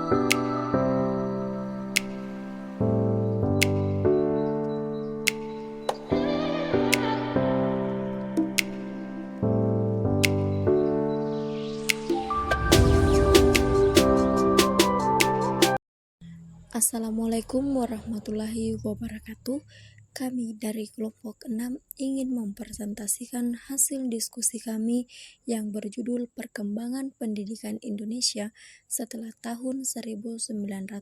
Assalamualaikum warahmatullahi wabarakatuh. Kami dari kelompok 6 ingin mempresentasikan hasil diskusi kami yang berjudul Perkembangan Pendidikan Indonesia setelah tahun 1965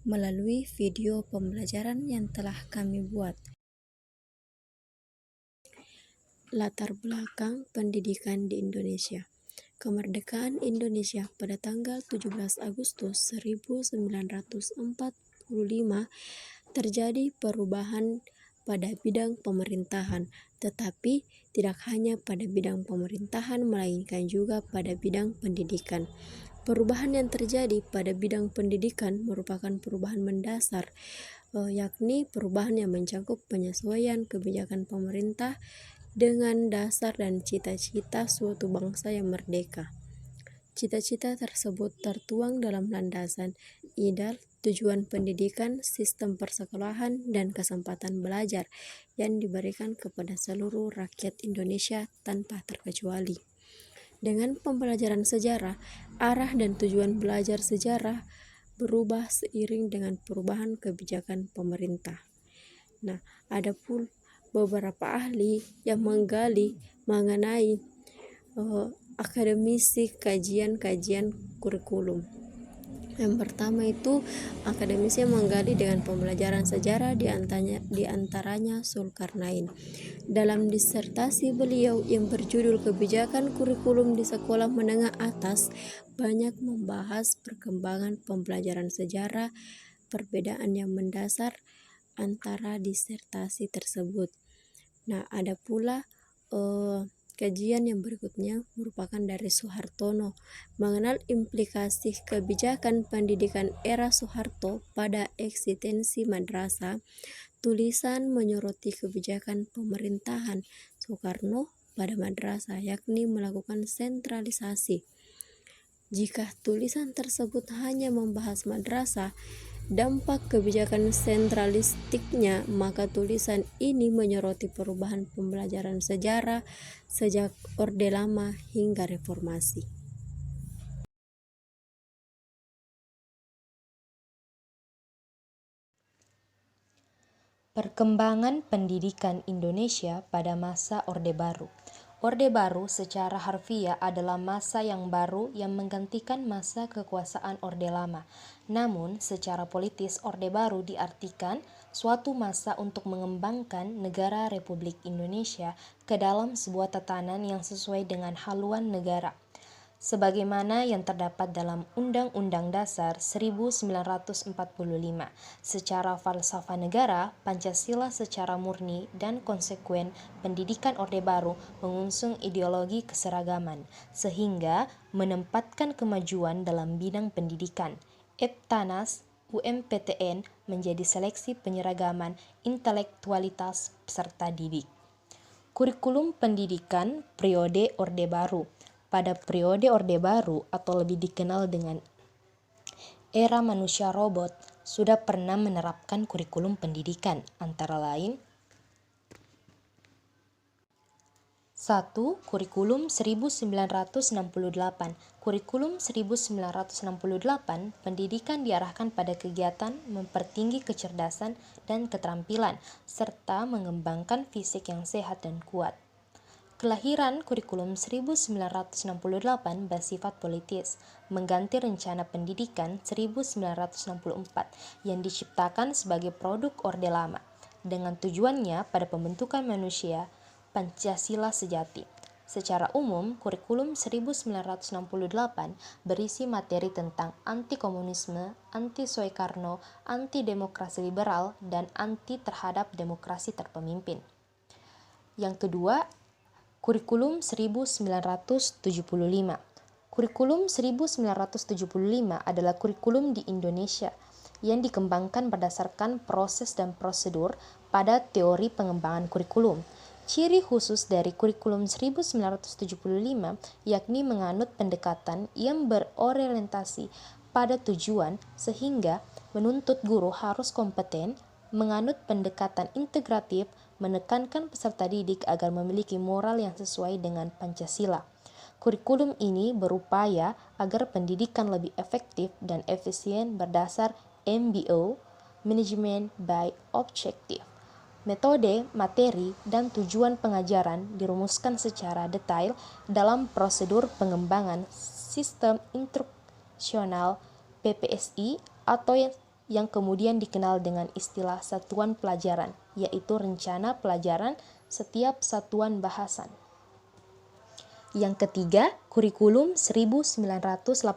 melalui video pembelajaran yang telah kami buat. Latar belakang pendidikan di Indonesia. Kemerdekaan Indonesia pada tanggal 17 Agustus 1945 terjadi perubahan pada bidang pemerintahan, tetapi tidak hanya pada bidang pemerintahan melainkan juga pada bidang pendidikan. Perubahan yang terjadi pada bidang pendidikan merupakan perubahan mendasar, yakni perubahan yang mencakup penyesuaian kebijakan pemerintah dengan dasar dan cita-cita suatu bangsa yang merdeka. Cita-cita tersebut tertuang dalam landasan ideal, tujuan pendidikan, sistem persekolahan, dan kesempatan belajar yang diberikan kepada seluruh rakyat Indonesia tanpa terkecuali. Dengan pembelajaran sejarah, arah dan tujuan belajar sejarah berubah seiring dengan perubahan kebijakan pemerintah. Ada pun beberapa ahli yang menggali mengenai akademisi kajian-kajian kurikulum. Yang pertama itu akademisi yang menggali dengan pembelajaran sejarah di antaranya Zulkarnain. Dalam disertasi beliau yang berjudul Kebijakan Kurikulum di Sekolah Menengah Atas banyak membahas perkembangan pembelajaran sejarah, perbedaan yang mendasar antara disertasi tersebut. Ada pula kajian yang berikutnya merupakan dari Soehartono, mengenal implikasi kebijakan pendidikan era Soeharto pada eksistensi madrasah. Tulisan menyoroti kebijakan pemerintahan Soekarno pada madrasah, yakni melakukan sentralisasi. Jika tulisan tersebut hanya membahas madrasah, dampak kebijakan sentralistiknya, maka tulisan ini menyoroti perubahan pembelajaran sejarah sejak Orde Lama hingga Reformasi. Perkembangan pendidikan Indonesia pada masa Orde Baru. Orde Baru secara harfiah adalah masa yang baru yang menggantikan masa kekuasaan Orde Lama. Namun, secara politis Orde Baru diartikan suatu masa untuk mengembangkan negara Republik Indonesia ke dalam sebuah tatanan yang sesuai dengan haluan negara, sebagaimana yang terdapat dalam Undang-Undang Dasar 1945. Secara falsafah negara, Pancasila secara murni dan konsekuen pendidikan Orde Baru mengusung ideologi keseragaman, sehingga menempatkan kemajuan dalam bidang pendidikan. Eptanas UMPTN menjadi seleksi penyeragaman intelektualitas peserta didik. Kurikulum pendidikan periode Orde Baru. Pada periode Orde Baru atau lebih dikenal dengan era manusia robot, sudah pernah menerapkan kurikulum pendidikan, antara lain 1. Kurikulum 1968. Kurikulum 1968, pendidikan diarahkan pada kegiatan mempertinggi kecerdasan dan keterampilan, serta mengembangkan fisik yang sehat dan kuat. Kelahiran kurikulum 1968 bersifat politis, mengganti rencana pendidikan 1964 yang diciptakan sebagai produk Orde Lama, dengan tujuannya pada pembentukan manusia Pancasila sejati. Secara umum, kurikulum 1968 berisi materi tentang anti-komunisme, anti-Soekarno, anti-demokrasi liberal, dan anti terhadap demokrasi terpemimpin. Yang kedua, Kurikulum 1975. Kurikulum 1975 adalah kurikulum di Indonesia yang dikembangkan berdasarkan proses dan prosedur pada teori pengembangan kurikulum. Ciri khusus dari kurikulum 1975 yakni menganut pendekatan yang berorientasi pada tujuan sehingga menuntut guru harus kompeten, menganut pendekatan integratif, menekankan peserta didik agar memiliki moral yang sesuai dengan Pancasila. Kurikulum ini berupaya agar pendidikan lebih efektif dan efisien berdasar MBO, Management by Objective. Metode, materi, dan tujuan pengajaran dirumuskan secara detail dalam prosedur pengembangan sistem instruksional PPSI atau yang kemudian dikenal dengan istilah satuan pelajaran, yaitu rencana pelajaran setiap satuan bahasan. Yang ketiga, kurikulum 1984.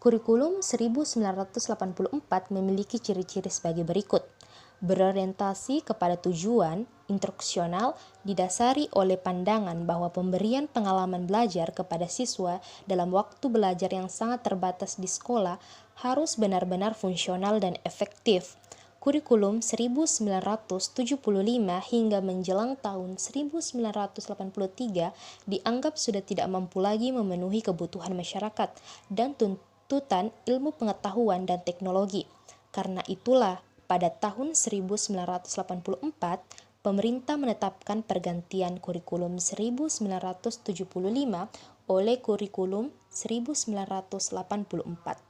Kurikulum 1984 memiliki ciri-ciri sebagai berikut. Berorientasi kepada tujuan instruksional didasari oleh pandangan bahwa pemberian pengalaman belajar kepada siswa dalam waktu belajar yang sangat terbatas di sekolah harus benar-benar fungsional dan efektif. Kurikulum 1975 hingga menjelang tahun 1983 dianggap sudah tidak mampu lagi memenuhi kebutuhan masyarakat dan tuntutan ilmu pengetahuan dan teknologi. Karena itulah, pada tahun 1984, pemerintah menetapkan pergantian kurikulum 1975 oleh kurikulum 1984.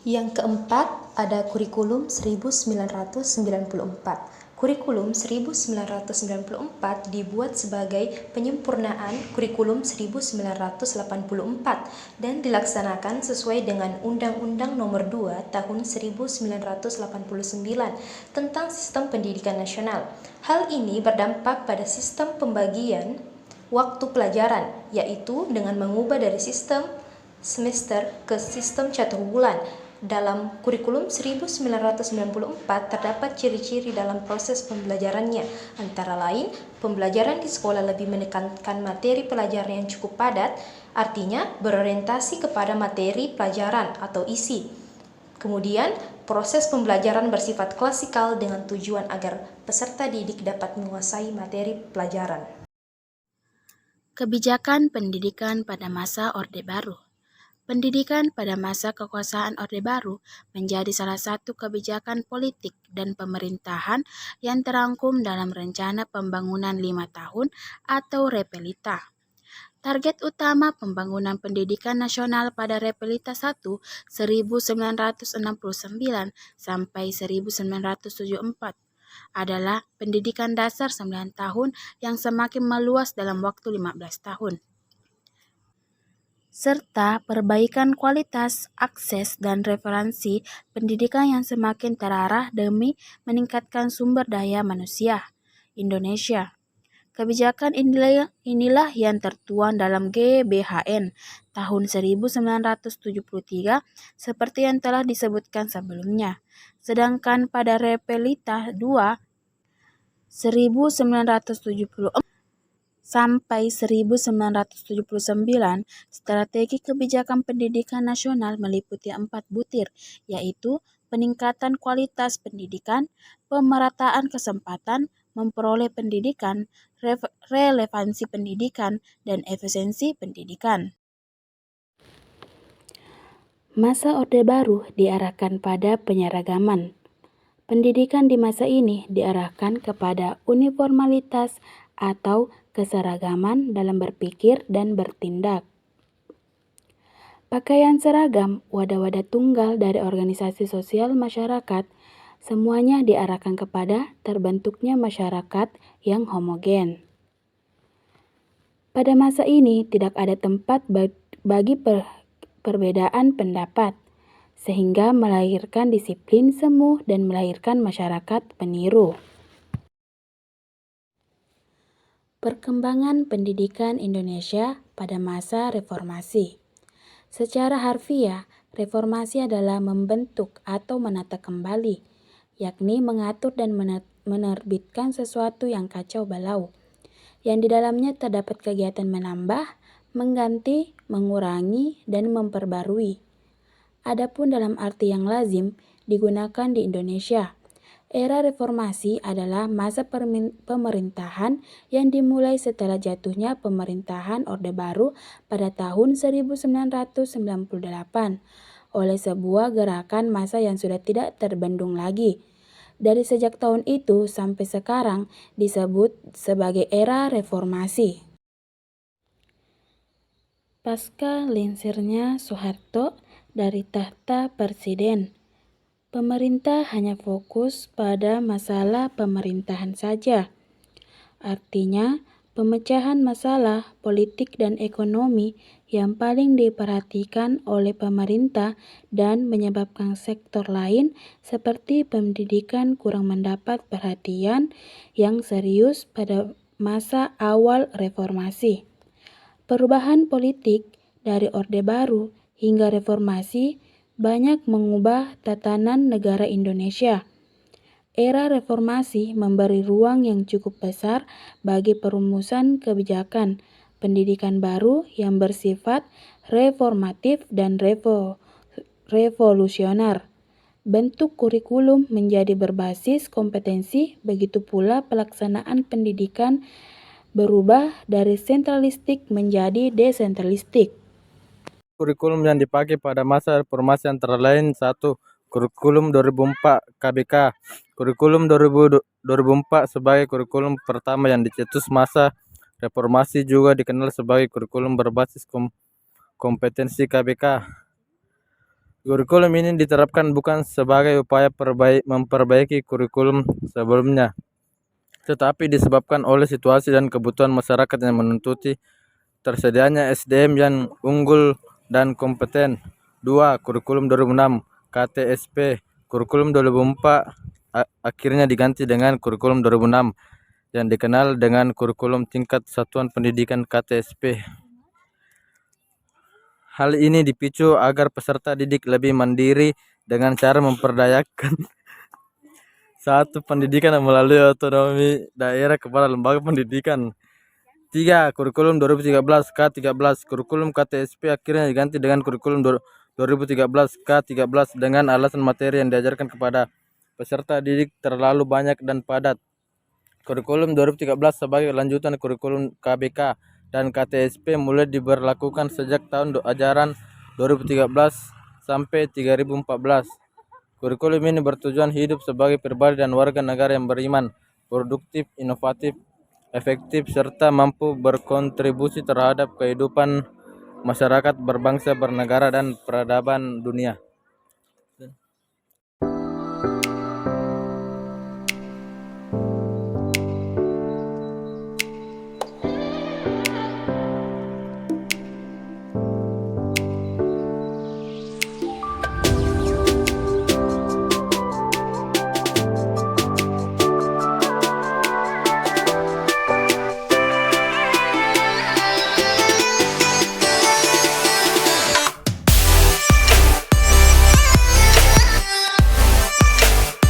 Yang keempat, ada kurikulum 1994. Kurikulum 1994 dibuat sebagai penyempurnaan kurikulum 1984 dan dilaksanakan sesuai dengan Undang-Undang Nomor 2 Tahun 1989 tentang Sistem Pendidikan Nasional. Hal ini berdampak pada sistem pembagian waktu pelajaran, yaitu dengan mengubah dari sistem semester ke sistem catur bulan. Dalam kurikulum 1994 terdapat ciri-ciri dalam proses pembelajarannya, antara lain pembelajaran di sekolah lebih menekankan materi pelajaran yang cukup padat, artinya berorientasi kepada materi pelajaran atau isi. Kemudian, proses pembelajaran bersifat klasikal dengan tujuan agar peserta didik dapat menguasai materi pelajaran. Kebijakan pendidikan pada masa Orde Baru. Pendidikan pada masa kekuasaan Orde Baru menjadi salah satu kebijakan politik dan pemerintahan yang terangkum dalam Rencana Pembangunan 5 Tahun atau Repelita. Target utama pembangunan pendidikan nasional pada Repelita 1 1969 sampai 1974 adalah pendidikan dasar 9 tahun yang semakin meluas dalam waktu 15 tahun. Serta perbaikan kualitas, akses, dan referensi pendidikan yang semakin terarah demi meningkatkan sumber daya manusia Indonesia. Kebijakan inilah yang tertuang dalam GBHN tahun 1973 seperti yang telah disebutkan sebelumnya. Sedangkan pada Repelita 2 1974 sampai 1979, strategi kebijakan pendidikan nasional meliputi 4 butir, yaitu peningkatan kualitas pendidikan, pemerataan kesempatan, memperoleh pendidikan, relevansi pendidikan, dan efisiensi pendidikan. Masa Orde Baru diarahkan pada penyeragaman. Pendidikan di masa ini diarahkan kepada uniformalitas atau keseragaman dalam berpikir dan bertindak. Pakaian seragam, wadah-wadah tunggal dari organisasi sosial masyarakat, semuanya diarahkan kepada terbentuknya masyarakat yang homogen. Pada masa ini tidak ada tempat bagi perbedaan pendapat, sehingga melahirkan disiplin semu dan melahirkan masyarakat peniru. Perkembangan pendidikan Indonesia pada masa reformasi. Secara harfiah, reformasi adalah membentuk atau menata kembali, yakni mengatur dan menerbitkan sesuatu yang kacau balau, yang di dalamnya terdapat kegiatan menambah, mengganti, mengurangi, dan memperbarui. Adapun dalam arti yang lazim digunakan di Indonesia, Era reformasi adalah masa pemerintahan yang dimulai setelah jatuhnya pemerintahan Orde Baru pada tahun 1998 oleh sebuah gerakan massa yang sudah tidak terbendung lagi. Dari sejak tahun itu sampai sekarang disebut sebagai era reformasi. Pasca lengsernya Soeharto dari tahta presiden, pemerintah hanya fokus pada masalah pemerintahan saja. Artinya, pemecahan masalah politik dan ekonomi yang paling diperhatikan oleh pemerintah dan menyebabkan sektor lain seperti pendidikan kurang mendapat perhatian yang serius pada masa awal reformasi. Perubahan politik dari Orde Baru hingga reformasi banyak mengubah tatanan negara Indonesia. Era reformasi memberi ruang yang cukup besar bagi perumusan kebijakan pendidikan baru yang bersifat reformatif dan revolusioner. Bentuk kurikulum menjadi berbasis kompetensi, begitu pula pelaksanaan pendidikan berubah dari sentralistik menjadi desentralistik. Kurikulum yang dipakai pada masa reformasi antara lain: 1. Kurikulum 2004 KBK. Kurikulum 2004 sebagai kurikulum pertama yang dicetus masa reformasi juga dikenal sebagai kurikulum berbasis kompetensi KBK. Kurikulum ini diterapkan bukan sebagai upaya memperbaiki kurikulum sebelumnya, tetapi disebabkan oleh situasi dan kebutuhan masyarakat yang menuntuti tersedianya SDM yang unggul dan kompeten. 2. Kurikulum 2006 KTSP. Kurikulum 2004 akhirnya diganti dengan kurikulum 2006 yang dikenal dengan kurikulum tingkat satuan pendidikan KTSP. Hal ini dipicu agar peserta didik lebih mandiri dengan cara memperdayakan satu pendidikan melalui otonomi daerah kepada lembaga pendidikan. 3. Kurikulum 2013 K13. Kurikulum KTSP akhirnya diganti dengan kurikulum 2013 K13 dengan alasan materi yang diajarkan kepada peserta didik terlalu banyak dan padat. Kurikulum 2013 sebagai lanjutan kurikulum KBK dan KTSP mulai diberlakukan sejak tahun ajaran 2013 sampai 2014. Kurikulum ini bertujuan hidup sebagai pribadi dan warga negara yang beriman, produktif, inovatif, efektif, serta mampu berkontribusi terhadap kehidupan masyarakat berbangsa, bernegara, dan peradaban dunia.